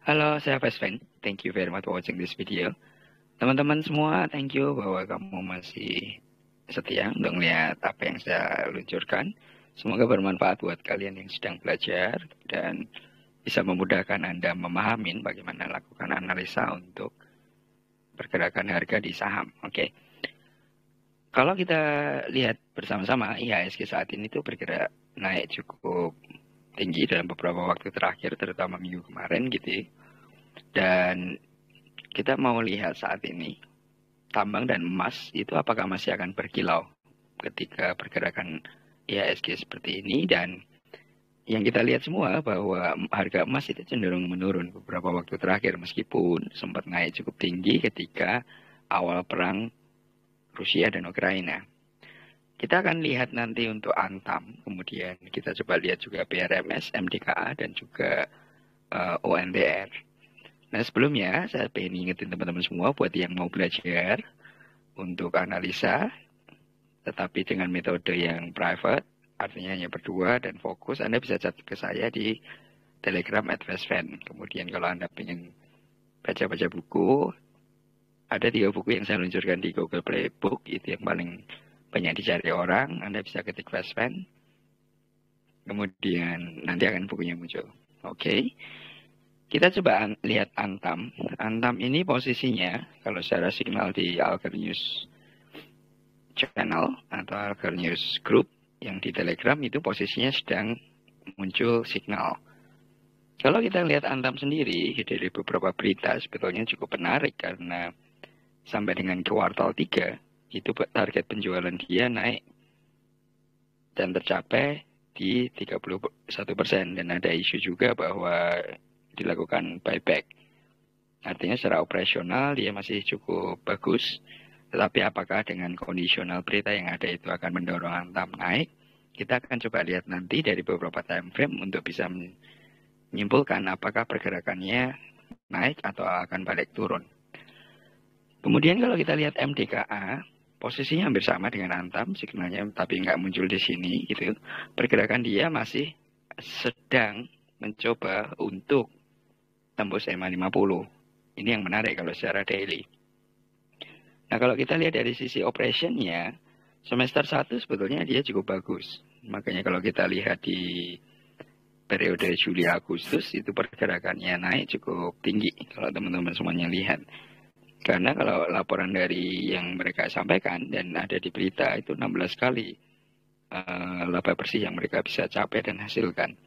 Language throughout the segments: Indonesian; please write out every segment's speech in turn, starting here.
Halo, saya Fesven. Thank you very much for watching this video. Teman-teman semua, thank you bahwa kamu masih setia untuk melihat apa yang saya luncurkan. Semoga bermanfaat buat kalian yang sedang belajar dan bisa memudahkan Anda memahami bagaimana lakukan analisa untuk pergerakan harga di saham. Oke. Kalau kita lihat bersama-sama, IHSG saat ini tuh bergerak naik cukup tinggi dalam beberapa waktu terakhir, terutama minggu kemarin gitu ya. Dan kita mau lihat saat ini tambang dan emas itu apakah masih akan berkilau ketika pergerakan IHSG seperti ini. Dan yang kita lihat semua bahwa harga emas itu cenderung menurun beberapa waktu terakhir meskipun sempat naik cukup tinggi ketika awal perang Rusia dan Ukraina. Kita akan lihat nanti untuk Antam, kemudian kita coba lihat juga BRMS, MDKA, dan juga ONTR. Nah sebelumnya saya pengen ingetin teman-teman semua buat yang mau belajar untuk analisa, tetapi dengan metode yang private, artinya hanya berdua dan fokus, Anda bisa chat ke saya di Telegram @Fesven. Kemudian kalau Anda pengen baca-baca buku, ada 3 buku yang saya luncurkan di Google Play Book, itu yang paling banyak dicari orang. Anda bisa ketik Fesven, kemudian nanti akan bukunya muncul. Oke. Kita coba lihat Antam. Antam ini posisinya, kalau secara signal di Alger News Channel atau Alger News Group yang di Telegram itu posisinya sedang muncul signal. Kalau kita lihat Antam sendiri dari beberapa berita sebetulnya cukup menarik karena sampai dengan kuartal 3 itu target penjualan dia naik dan tercapai di 31%, dan ada isu juga bahwa dilakukan buyback. Artinya secara operasional dia masih cukup bagus, tetapi apakah dengan kondisional berita yang ada itu akan mendorong Antam naik? Kita akan coba lihat nanti dari beberapa time frame untuk bisa menyimpulkan apakah pergerakannya naik atau akan balik turun. Kemudian kalau kita lihat MDKA, posisinya hampir sama dengan Antam, signalnya tapi nggak muncul di sini gitu. Pergerakan dia masih sedang mencoba untuk tembus EMA 50. Ini yang menarik kalau secara daily. Nah kalau kita lihat dari sisi operationnya, semester 1 sebetulnya dia cukup bagus. Makanya kalau kita lihat di periode Juli Agustus itu pergerakannya naik cukup tinggi kalau teman-teman semuanya lihat. Karena kalau laporan dari yang mereka sampaikan dan ada di berita itu 16 kali laba bersih yang mereka bisa capai dan hasilkan.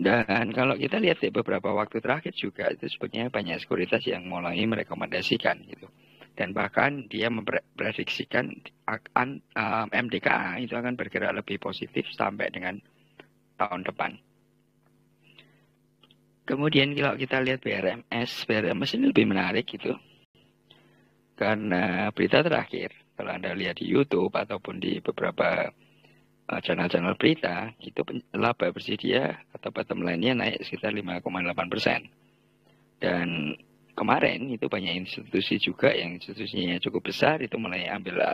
Dan kalau kita lihat di beberapa waktu terakhir juga itu sebenarnya banyak sekuritas yang mulai merekomendasikan gitu. Dan bahkan dia memprediksikan MDKA itu akan bergerak lebih positif sampai dengan tahun depan. Kemudian kalau kita lihat BRMS ini lebih menarik gitu. Karena berita terakhir, kalau Anda lihat di YouTube ataupun di beberapa channel-channel berita, itu laba bersih dia atau bottom line-nya naik sekitar 5,8%. Dan kemarin itu banyak institusi juga yang institusinya cukup besar itu mulai ambil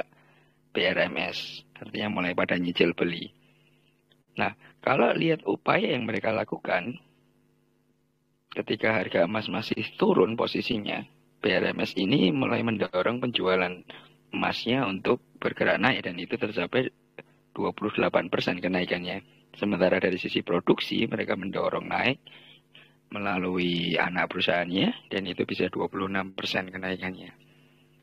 BRMS, artinya mulai pada nyicil beli. Nah, kalau lihat upaya yang mereka lakukan, ketika harga emas masih turun posisinya, BRMS ini mulai mendorong penjualan emasnya untuk bergerak naik dan itu tercapai 28% kenaikannya. Sementara dari sisi produksi mereka mendorong naik melalui anak perusahaannya dan itu bisa 26% kenaikannya.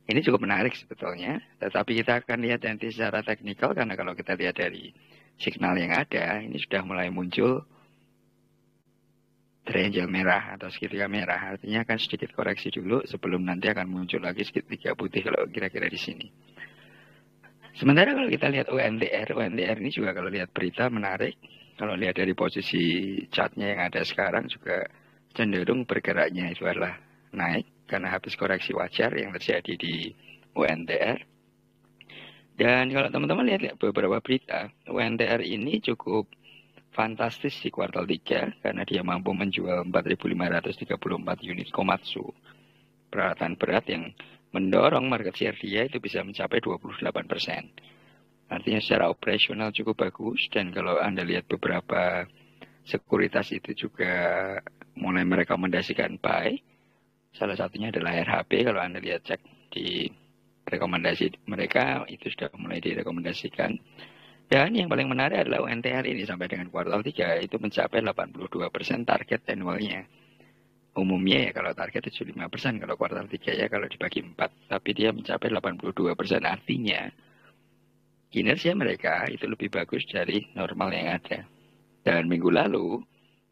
Ini cukup menarik sebetulnya, tetapi kita akan lihat nanti secara teknikal karena kalau kita lihat dari signal yang ada, ini sudah mulai muncul triangle merah atau segitiga merah, artinya akan sedikit koreksi dulu sebelum nanti akan muncul lagi segitiga putih kalau kira-kira di sini. Sementara kalau kita lihat UNTR ini juga kalau lihat berita menarik. Kalau lihat dari posisi chartnya yang ada sekarang juga cenderung bergeraknya itu adalah naik karena habis koreksi wajar yang terjadi di UNTR. Dan kalau teman-teman lihat beberapa berita, UNTR ini cukup fantastis di kuartal 3 karena dia mampu menjual 4.534 unit Komatsu, peralatan berat yang mendorong market share dia itu bisa mencapai 28%. Artinya secara operasional cukup bagus, dan kalau Anda lihat beberapa sekuritas itu juga mulai merekomendasikan buy. Salah satunya adalah RHB. Kalau Anda lihat cek di rekomendasi mereka, itu sudah mulai direkomendasikan. Dan yang paling menarik adalah UNTR ini sampai dengan kuartal 3 itu mencapai 82% target annualnya. Umumnya ya kalau target 75%, kalau kuartal 3 ya kalau dibagi 4. Tapi dia mencapai 82%, artinya kinerja mereka itu lebih bagus dari normal yang ada. Dan minggu lalu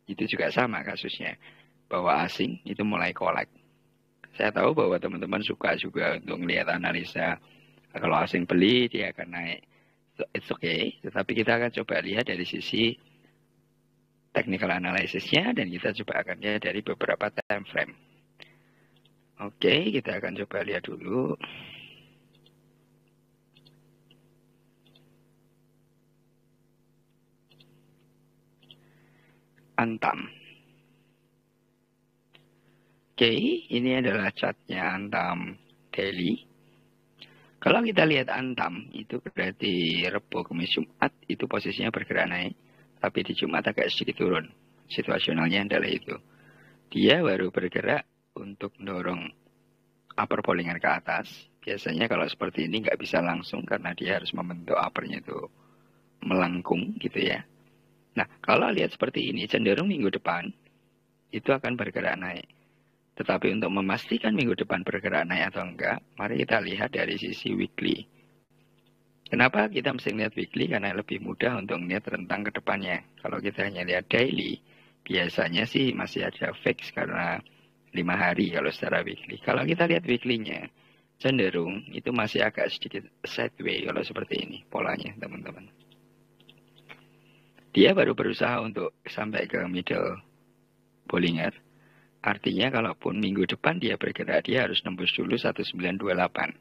itu juga sama kasusnya, bahwa asing itu mulai collect. Saya tahu bahwa teman-teman suka juga untuk melihat analisa, kalau asing beli dia akan naik. It's okay, tetapi kita akan coba lihat dari sisi technical analysisnya, dan kita coba akan lihat dari beberapa time frame. Oke, kita akan coba lihat dulu. Antam. Oke, ini adalah chartnya Antam daily. Kalau kita lihat Antam, itu berarti Rebo, Kamis, Jumat, itu posisinya bergerak naik. Tapi di Jumat agak sedikit turun. Situasionalnya adalah itu. Dia baru bergerak untuk mendorong upper pollingan ke atas. Biasanya kalau seperti ini nggak bisa langsung, karena dia harus membentuk uppernya itu melengkung gitu ya. Nah, kalau lihat seperti ini, cenderung minggu depan itu akan bergerak naik. Tetapi untuk memastikan minggu depan bergerak naik atau enggak, mari kita lihat dari sisi weekly. Kenapa kita mesti lihat weekly? Karena lebih mudah untuk melihat rentang ke depannya. Kalau kita hanya lihat daily, biasanya sih masih ada fix karena 5 hari kalau secara weekly. Kalau kita lihat weekly-nya, cenderung itu masih agak sedikit sideways kalau seperti ini polanya, teman-teman. Dia baru berusaha untuk sampai ke middle Bollinger. Artinya kalaupun minggu depan dia bergerak, dia harus nembus dulu 1928.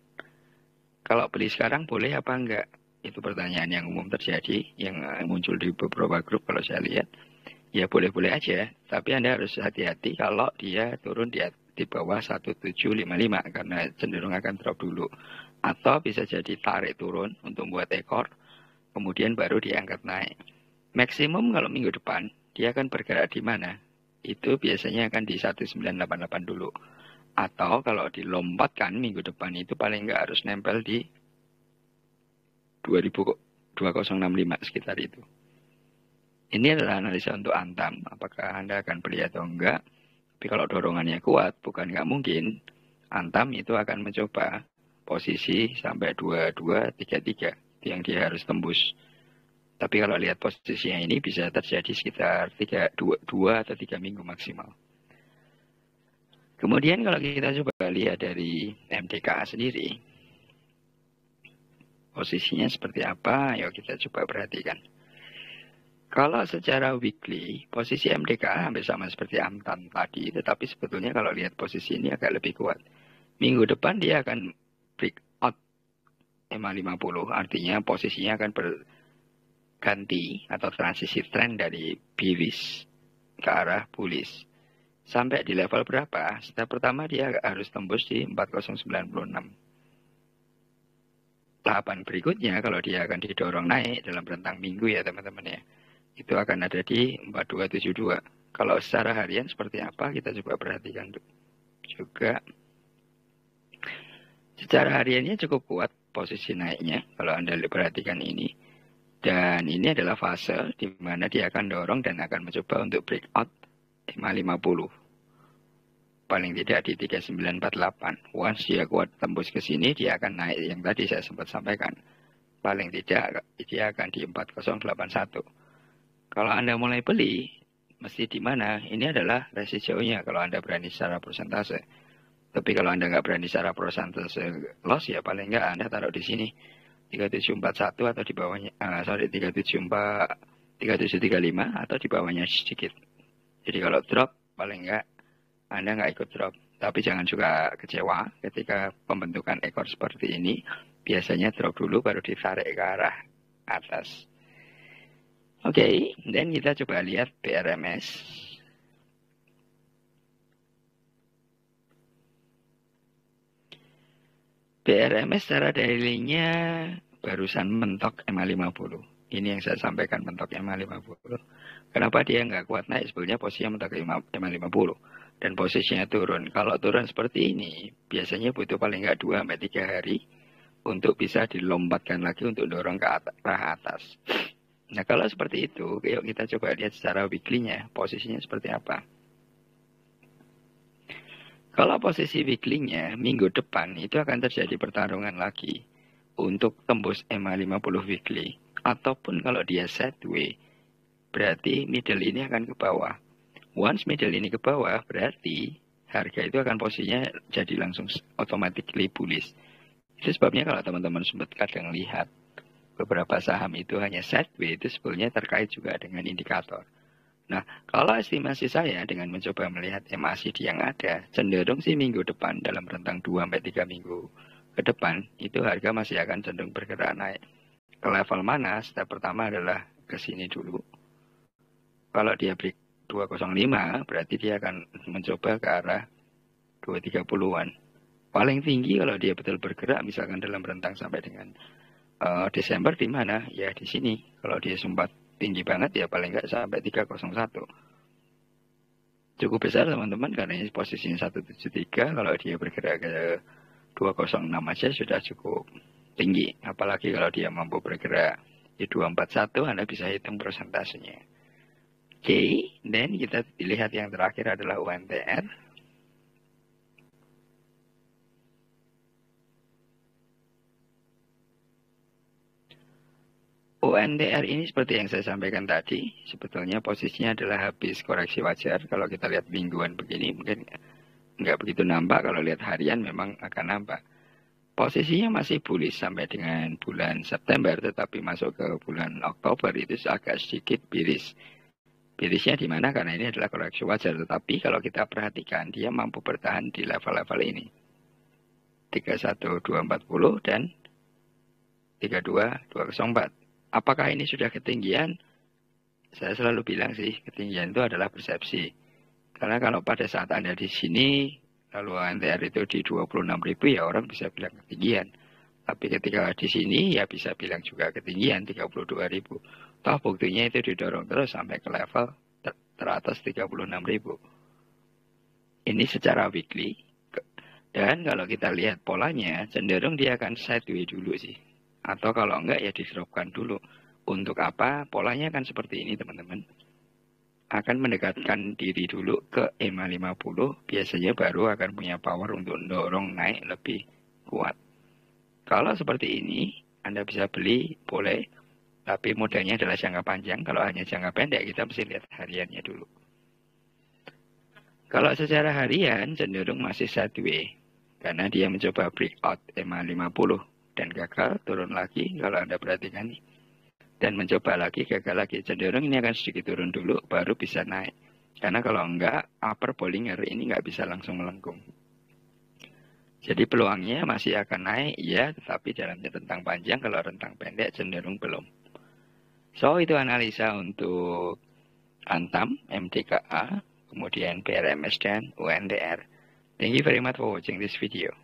Kalau beli sekarang boleh apa enggak? Itu pertanyaan yang umum terjadi, yang muncul di beberapa grup kalau saya lihat. Ya boleh-boleh aja, tapi Anda harus hati-hati kalau dia turun di bawah 1755, karena cenderung akan drop dulu. Atau bisa jadi tarik turun untuk buat ekor, kemudian baru diangkat naik. Maksimum kalau minggu depan, dia akan bergerak di mana? Itu biasanya akan di 1988 dulu. Atau kalau dilompatkan minggu depan itu paling nggak harus nempel di 2065 sekitar itu. Ini adalah analisa untuk Antam. Apakah Anda akan beli atau enggak? Tapi kalau dorongannya kuat, bukan nggak mungkin, Antam itu akan mencoba posisi sampai 2233 yang dia harus tembus. Tapi kalau lihat posisinya ini bisa terjadi sekitar 2 atau 3 minggu maksimal. Kemudian kalau kita coba lihat dari MDKA sendiri, posisinya seperti apa? Yuk kita coba perhatikan. Kalau secara weekly, posisi MDKA hampir sama seperti Antam tadi, tetapi sebetulnya kalau lihat posisi ini agak lebih kuat. Minggu depan dia akan break out EMA 50, artinya posisinya akan ganti atau transisi tren dari bearish ke arah bullish. Sampai di level berapa? Step pertama dia harus tembus di 4096. Tahapan berikutnya kalau dia akan didorong naik dalam rentang minggu ya teman-teman ya, itu akan ada di 4272. Kalau secara harian seperti apa kita coba perhatikan juga. Secara hariannya cukup kuat posisi naiknya kalau Anda perhatikan ini. Dan ini adalah fase di mana dia akan dorong dan akan mencoba untuk breakout EMA 50. Paling tidak di 3948. Once dia kuat tembus ke sini, dia akan naik yang tadi saya sempat sampaikan. Paling tidak dia akan di 4081. Kalau Anda mulai beli, mesti di mana? Ini adalah resikonya kalau Anda berani secara persentase. Tapi kalau Anda nggak berani secara persentase loss, ya paling nggak Anda taruh di sini. 3741 atau di bawahnya, 3735 atau di bawahnya sedikit. Jadi kalau drop, paling enggak Anda nggak ikut drop. Tapi jangan juga kecewa ketika pembentukan ekor seperti ini. Biasanya drop dulu baru ditarik ke arah atas. Oke, dan kita coba lihat BRMS. BRMS secara daily-nya barusan mentok EMA 50. Ini yang saya sampaikan mentok EMA 50. Kenapa dia nggak kuat naik? Sebetulnya posisinya mentok EMA 50. Dan posisinya turun. Kalau turun seperti ini, biasanya butuh paling nggak 2-3 hari untuk bisa dilompatkan lagi untuk dorong ke atas. Nah, kalau seperti itu, yuk kita coba lihat secara weekly-nya, posisinya seperti apa. Kalau posisi weekly-nya, minggu depan itu akan terjadi pertarungan lagi untuk tembus EMA 50 weekly. Ataupun kalau dia sideways, berarti middle ini akan ke bawah. Once middle ini ke bawah, berarti harga itu akan posisinya jadi langsung automatically bullish. Itu sebabnya kalau teman-teman sempat kadang lihat beberapa saham itu hanya sideways, itu sebetulnya terkait juga dengan indikator. Nah, kalau estimasi saya dengan mencoba melihat MACD yang ada, cenderung sih minggu depan dalam rentang 2-3 minggu ke depan, itu harga masih akan cenderung bergerak naik. Ke level mana? Step pertama adalah ke sini dulu. Kalau dia break 205, berarti dia akan mencoba ke arah 230-an. Paling tinggi kalau dia betul bergerak, misalkan dalam rentang sampai dengan Desember di mana? Ya di sini. Kalau dia sempat tinggi banget ya paling nggak sampai 301. Cukup besar teman-teman karena ini posisinya 173. Kalau dia bergerak ke 206 aja sudah cukup tinggi. Apalagi kalau dia mampu bergerak di 241, Anda bisa hitung persentasenya. Oke, dan kita lihat yang terakhir adalah UNTR. UNTR ini seperti yang saya sampaikan tadi, sebetulnya posisinya adalah habis koreksi wajar. Kalau kita lihat mingguan begini, mungkin nggak begitu nampak. Kalau lihat harian memang akan nampak. Posisinya masih bullish sampai dengan bulan September, tetapi masuk ke bulan Oktober itu agak sedikit bearish. Bearishnya di mana? Karena ini adalah koreksi wajar. Tetapi kalau kita perhatikan, dia mampu bertahan di level-level ini. 31240 dan 32204. Apakah ini sudah ketinggian? Saya selalu bilang sih, ketinggian itu adalah persepsi. Karena kalau pada saat Anda di sini, lalu NTR itu di 26.000, ya orang bisa bilang ketinggian. Tapi ketika di sini, ya bisa bilang juga ketinggian, 32.000. Toh buktinya itu didorong terus sampai ke level teratas 36.000. Ini secara weekly. Dan kalau kita lihat polanya, cenderung dia akan sideways dulu sih. Atau kalau enggak ya di-dropkan dulu. Untuk apa? Polanya kan seperti ini teman-teman. Akan mendekatkan diri dulu ke EMA 50. Biasanya baru akan punya power untuk mendorong naik lebih kuat. Kalau seperti ini, Anda bisa beli, boleh. Tapi modalnya adalah jangka panjang. Kalau hanya jangka pendek, kita mesti lihat hariannya dulu. Kalau secara harian, cenderung masih sideways. Karena dia mencoba breakout EMA 50. Dan gagal, turun lagi kalau Anda perhatikan. Dan mencoba lagi, gagal lagi. Cenderung ini akan sedikit turun dulu, baru bisa naik. Karena kalau enggak, upper Bollinger ini nggak bisa langsung melengkung. Jadi peluangnya masih akan naik, ya, tetapi dalam rentang panjang, kalau rentang pendek cenderung belum. So, itu analisa untuk Antam, MTKA, kemudian PRMS dan UNTR. Thank you very much for watching this video.